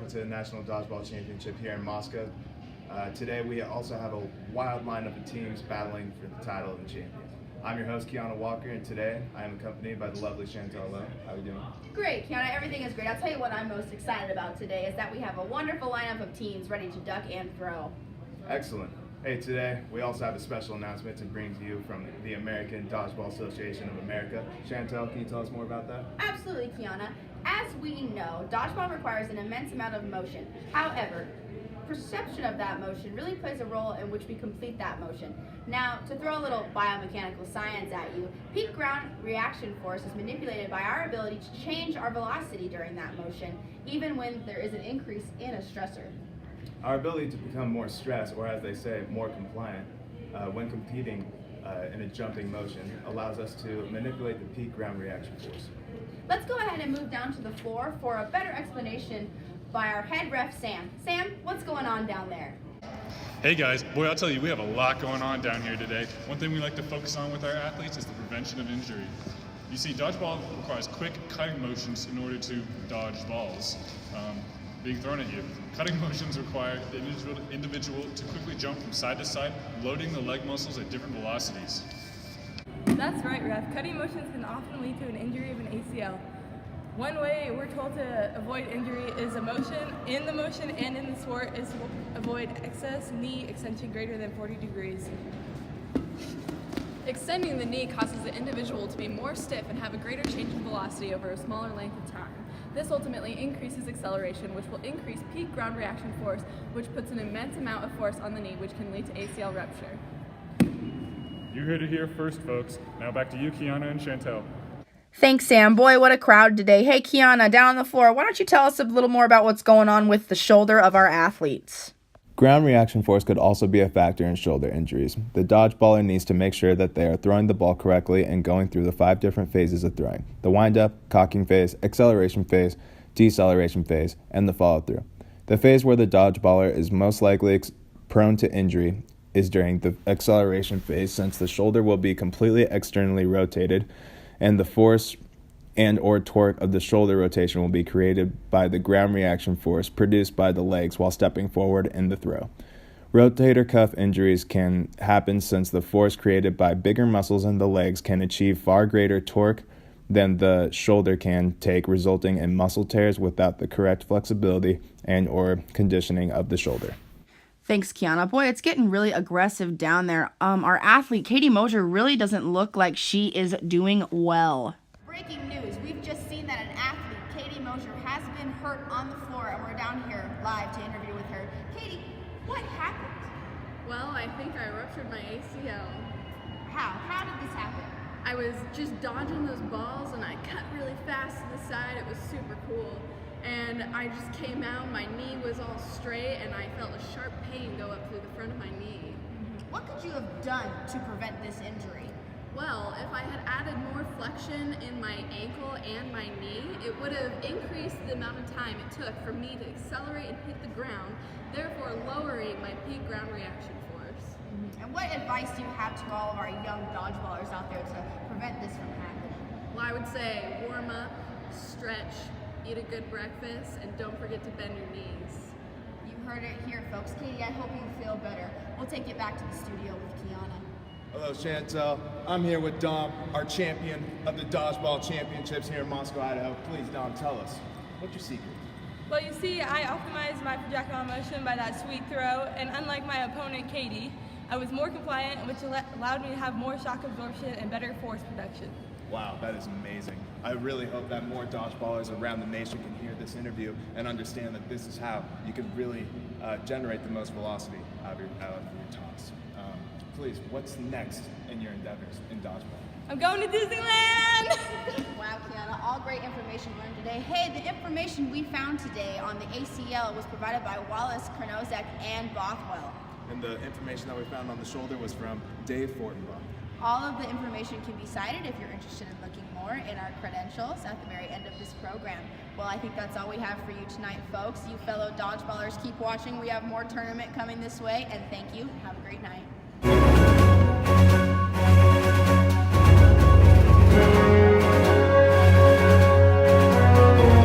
welcome to the National Dodgeball Championship here in Moscow. Today we also have a wild lineup of teams battling for the title of the champion. I'm your host, Kiana Walker, and today I am accompanied by the lovely Chantell Lowe. How are you doing? Great, Kiana. Everything is great. I'll tell you what I'm most excited about today is that we have a wonderful lineup of teams ready to duck and throw. Excellent. Hey, today we also have a special announcement to bring to you from the American Dodgeball Association of America. Chantell, can you tell us more about that? Absolutely, Kiana. As we know, dodgeball requires an immense amount of motion. However, perception of that motion really plays a role in which we complete that motion. Now, to throw a little biomechanical science at you, peak ground reaction force is manipulated by our ability to change our velocity during that motion, even when there is an increase in a stressor. Our ability to become more stressed, or as they say, more compliant, when competing in a jumping motion, allows us to manipulate the peak ground reaction force. Let's go ahead and move down to the floor for a better explanation by our head ref, Sam. Sam, what's going on down there? Hey guys, boy, I'll tell you, we have a lot going on down here today. One thing we like to focus on with our athletes is the prevention of injury. You see, dodgeball requires quick cutting motions in order to dodge balls being thrown at you. Cutting motions require the individual to quickly jump from side to side, loading the leg muscles at different velocities. That's right, Ref. Cutting motions can often lead to an injury of an ACL. One way we're told to avoid injury is in the motion and in the sport is to avoid excess knee extension greater than 40 degrees. Extending the knee causes the individual to be more stiff and have a greater change in velocity over a smaller length of time. This ultimately increases acceleration, which will increase peak ground reaction force, which puts an immense amount of force on the knee, which can lead to ACL rupture. You heard it here first, folks. Now back to you, Kiana and Chantell. Thanks, Sam. Boy, what a crowd today. Hey, Kiana, down on the floor, why don't you tell us a little more about what's going on with the shoulder of our athletes? Ground reaction force could also be a factor in shoulder injuries. The dodgeballer needs to make sure that they are throwing the ball correctly and going through the 5 different phases of throwing: the wind-up, cocking phase, acceleration phase, deceleration phase, and the follow-through. The phase where the dodgeballer is most likely prone to injury is during the acceleration phase, since the shoulder will be completely externally rotated and the force and or torque of the shoulder rotation will be created by the ground reaction force produced by the legs while stepping forward in the throw. Rotator cuff injuries can happen since the force created by bigger muscles in the legs can achieve far greater torque than the shoulder can take, resulting in muscle tears without the correct flexibility and or conditioning of the shoulder. Thanks, Kiana. Boy, it's getting really aggressive down there. Our athlete, Katie Mosier, really doesn't look like she is doing well. Breaking news, we've just seen that an athlete, Katie Mosier, has been hurt on the floor, and we're down here live to interview with her. Katie, what happened? Well, I think I ruptured my ACL. How did this happen? I was just dodging those balls and I cut really fast to the side. It was super cool. And I just came out, my knee was all straight, and I felt a sharp pain go up through the front of my knee. What could you have done to prevent this injury? Well, if I had added more flexion in my ankle and my knee, it would have increased the amount of time it took for me to accelerate and hit the ground, therefore lowering my peak ground reaction force. And what advice do you have to all of our young dodgeballers out there to prevent this from happening? Well, I would say warm up, stretch, eat a good breakfast, and don't forget to bend your knees. You heard it here, folks. Katie, I hope you feel better. We'll take it back to the studio with Kiana. Hello, Chantell. I'm here with Dom, our champion of the Dodgeball Championships here in Moscow, Idaho. Please, Dom, tell us, what's your secret? Well, you see, I optimized my projectile motion by that sweet throw, and unlike my opponent, Katie, I was more compliant, which allowed me to have more shock absorption and better force production. Out. That is amazing. I really hope that more dodgeballers around the nation can hear this interview and understand that this is how you can really generate the most velocity out of your toss. Please, what's next in your endeavors in dodgeball? I'm going to Disneyland! Wow, Kiana, all great information learned today. Hey, the information we found today on the ACL was provided by Wallace, Karnozek, and Bothwell. And the information that we found on the shoulder was from Dave Fortenbaugh. All of the information can be cited if you're interested in looking more in our credentials at the very end of this program. Well, I think that's all we have for you tonight, folks. You fellow dodgeballers, keep watching. We have more tournament coming this way, and thank you. Have a great night.